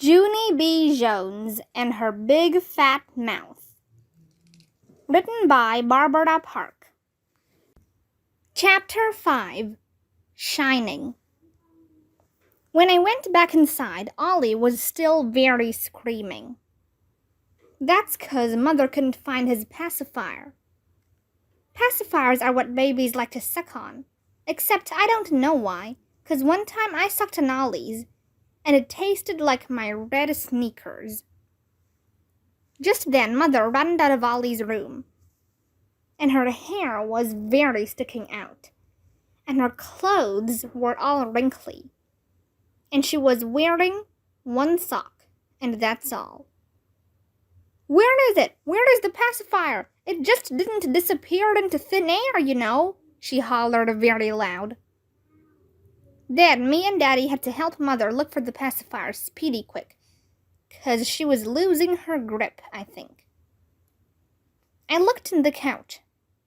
Junie B. Jones and Her Big Fat Mouth. Written by Barbara Park. Chapter 5. Shining. When I went back inside, Ollie was still very screaming. That's 'cause Mother couldn't find his pacifier. Pacifiers are what babies like to suck on. Except I don't know why, 'cause one time I sucked on Ollie's, and it tasted like my red sneakers. Just then, Mother ran out of Ollie's room, and her hair was very sticking out, and her clothes were all wrinkly, and she was wearing one sock, and that's all. "Where is it? Where is the pacifier? It just didn't disappear into thin air, you know," she hollered very loud. Then me and Daddy had to help Mother look for the pacifier speedy quick, 'cause she was losing her grip, I think. I looked in the couch.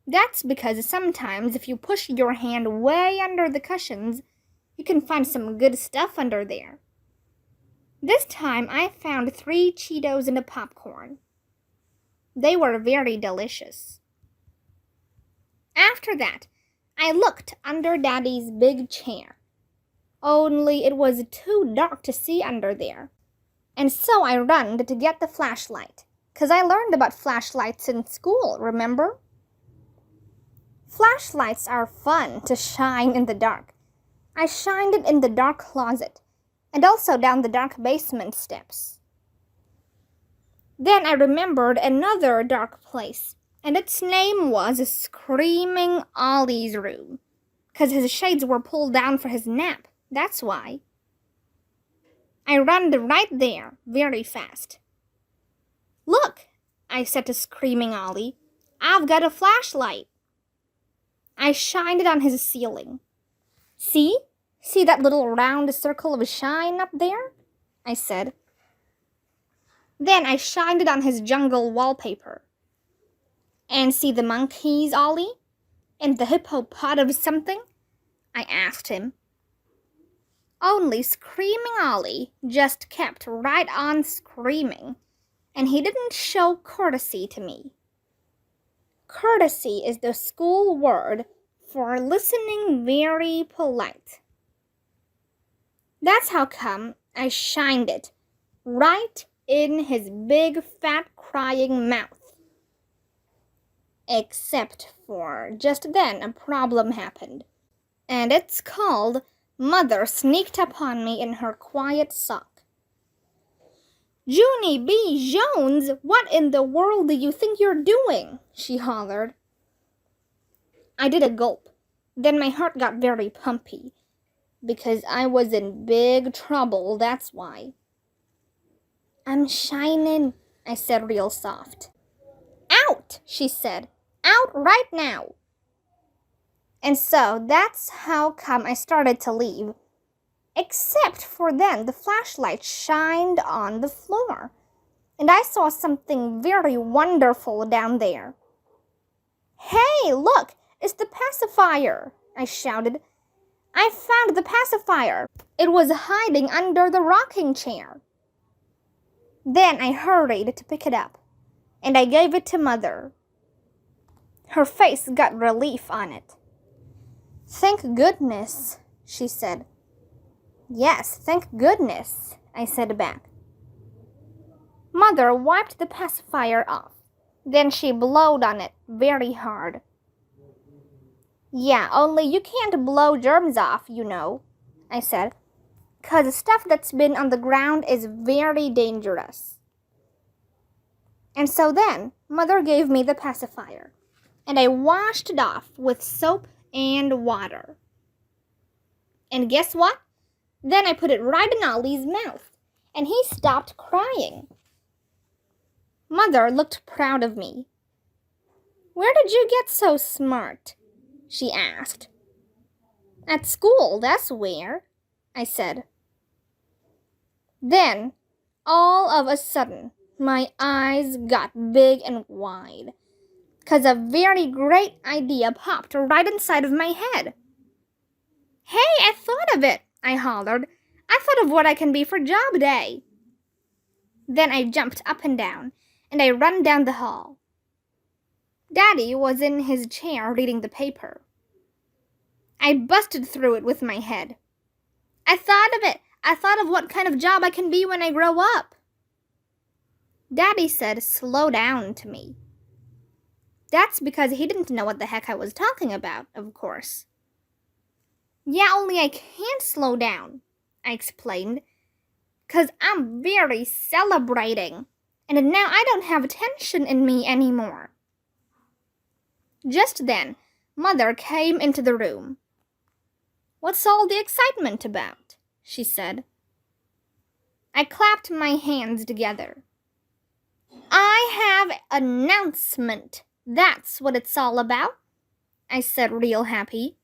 That's because sometimes if you push your hand way under the cushions, you can find some good stuff under there. This time I found 3 Cheetos and a popcorn. They were very delicious. After that, I looked under Daddy's big chair. Only it was too dark to see under there. And so I ran to get the flashlight, 'cause I learned about flashlights in school, remember? Flashlights are fun to shine in the dark. I shined it in the dark closet, and also down the dark basement steps. Then I remembered another dark place, and its name was Screaming Ollie's room, 'cause his shades were pulled down for his nap. That's why. I ran right there, very fast. "Look," I said to Screaming Ollie, "I've got a flashlight." I shined it on his ceiling. "See? See that little round circle of shine up there?" I said. Then I shined it on his jungle wallpaper. "And see the monkeys, Ollie? And the hippopot something?" I asked him. Only Screaming Ollie just kept right on screaming, and he didn't show courtesy to me. Courtesy is the school word for listening very polite. That's how come I shined it right in his big fat crying mouth. Except for just then a problem happened, and it's called Mother sneaked upon me in her quiet sock. "Junie B. Jones, what in the world do you think you're doing?" she hollered. I did a gulp. Then my heart got very pumpy, because I was in big trouble, that's why. "I'm shining," I said real soft. "Out," she said. "Out right now." And so that's how come I started to leave. Except for then the flashlight shined on the floor, and I saw something very wonderful down there. "Hey, look, it's the pacifier," I shouted. "I found the pacifier. It was hiding under the rocking chair." Then I hurried to pick it up, and I gave it to Mother. Her face got relief on it. "Thank goodness," she said. "Yes, thank goodness," I said back. Mother wiped the pacifier off. Then she blowed on it very hard. "Yeah, only you can't blow germs off, you know," I said, "'cause stuff that's been on the ground is very dangerous." And so then Mother gave me the pacifier, and I washed it off with soap and water. And guess what? Then I put it right in Ollie's mouth, and he stopped crying. Mother looked proud of me. "Where did you get so smart?" she asked. "At school, that's where," I said. Then, all of a sudden, my eyes got big and wide, 'cause a very great idea popped right inside of my head. "Hey, I thought of it," I hollered. "I thought of what I can be for job day." Then I jumped up and down, and I ran down the hall. Daddy was in his chair reading the paper. I busted through it with my head. I thought of it. I thought of what kind of job I can be when I grow up. Daddy said, "Slow down," to me. That's because he didn't know what the heck I was talking about, of course. Yeah, only I can't slow down, I explained, 'cause I'm very celebrating, and now I don't have tension in me anymore. Just then, Mother came into the room. "What's all the excitement about?" she said. I clapped my hands together. "I have an announcement. That's what it's all about," I said, real happy.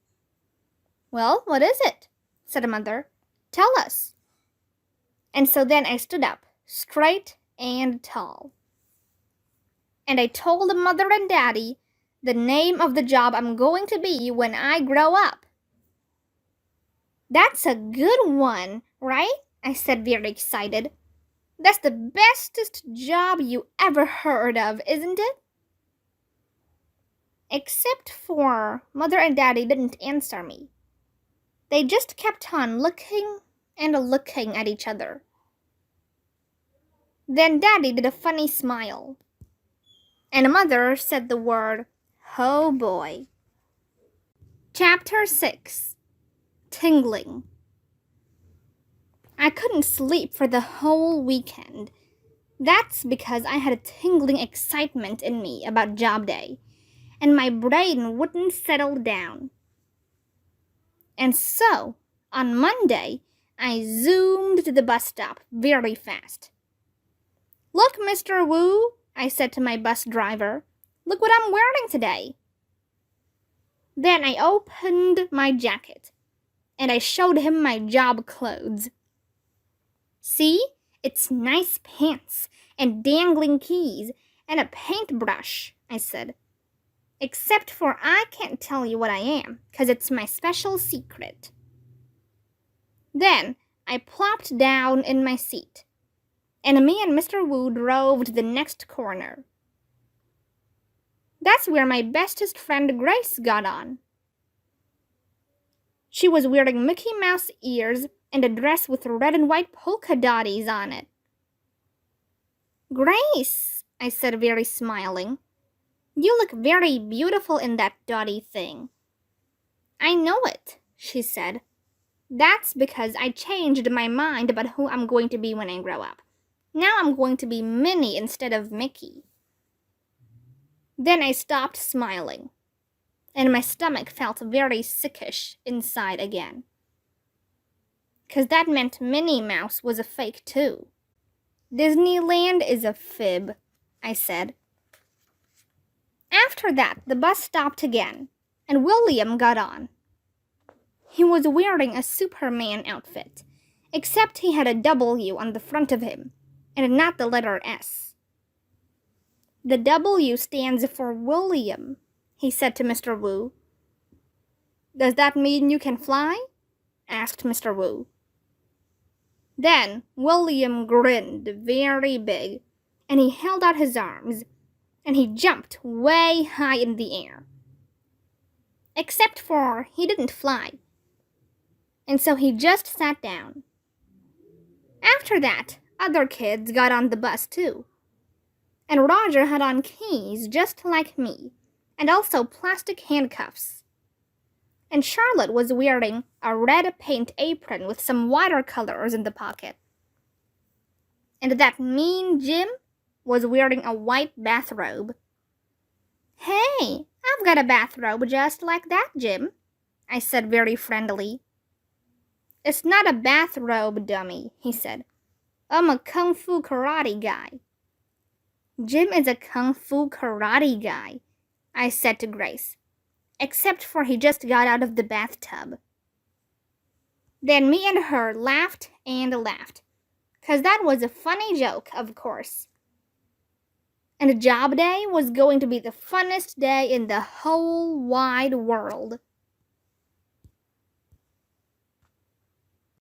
"Well, what is it?" said Mother. "Tell us." And so then I stood up, straight and tall. And I told Mother and Daddy the name of the job I'm going to be when I grow up. "That's a good one, right?" I said, very excited. "That's the bestest job you ever heard of, isn't it?" Except for Mother and Daddy didn't answer me. They just kept on looking and looking at each other. Then Daddy did a funny smile. And Mother said the word, "Oh boy." Chapter 6. Tingling. I couldn't sleep for the whole weekend. That's because I had a tingling excitement in me about job day, and my brain wouldn't settle down. And so, on Monday, I zoomed to the bus stop very fast. "Look, Mr. Wu," I said to my bus driver. "Look what I'm wearing today." Then I opened my jacket, and I showed him my job clothes. "See? It's nice pants, and dangling keys, and a paintbrush," I said. "Except for I can't tell you what I am, 'cause it's my special secret." Then I plopped down in my seat, and me and Mr. Wu drove to the next corner. That's where my bestest friend Grace got on. She was wearing Mickey Mouse ears and a dress with red and white polka dotties on it. "Grace," I said, very smiling, "you look very beautiful in that dotty thing." "I know it," she said. "That's because I changed my mind about who I'm going to be when I grow up. Now I'm going to be Minnie instead of Mickey." Then I stopped smiling, and my stomach felt very sickish inside again. 'Cause that meant Minnie Mouse was a fake too. "Disneyland is a fib," I said. After that, the bus stopped again, and William got on. He was wearing a Superman outfit, except he had a W on the front of him, and not the letter S. "The W stands for William," he said to Mr. Wu. "Does that mean you can fly?" asked Mr. Wu. Then William grinned very big, and he held out his arms, and he jumped way high in the air. Except for he didn't fly, and so he just sat down. After that, other kids got on the bus too. And Roger had on keys just like me, and also plastic handcuffs. And Charlotte was wearing a red paint apron with some watercolors in the pocket. And that mean Jim was wearing a white bathrobe. "Hey, I've got a bathrobe just like that, Jim," I said, very friendly. "It's not a bathrobe, dummy," he said. "I'm a kung fu karate guy." "Jim is a kung fu karate guy," I said to Grace, "except for he just got out of the bathtub." Then me and her laughed and laughed, 'cause that was a funny joke, of course. And job day was going to be the funnest day in the whole wide world.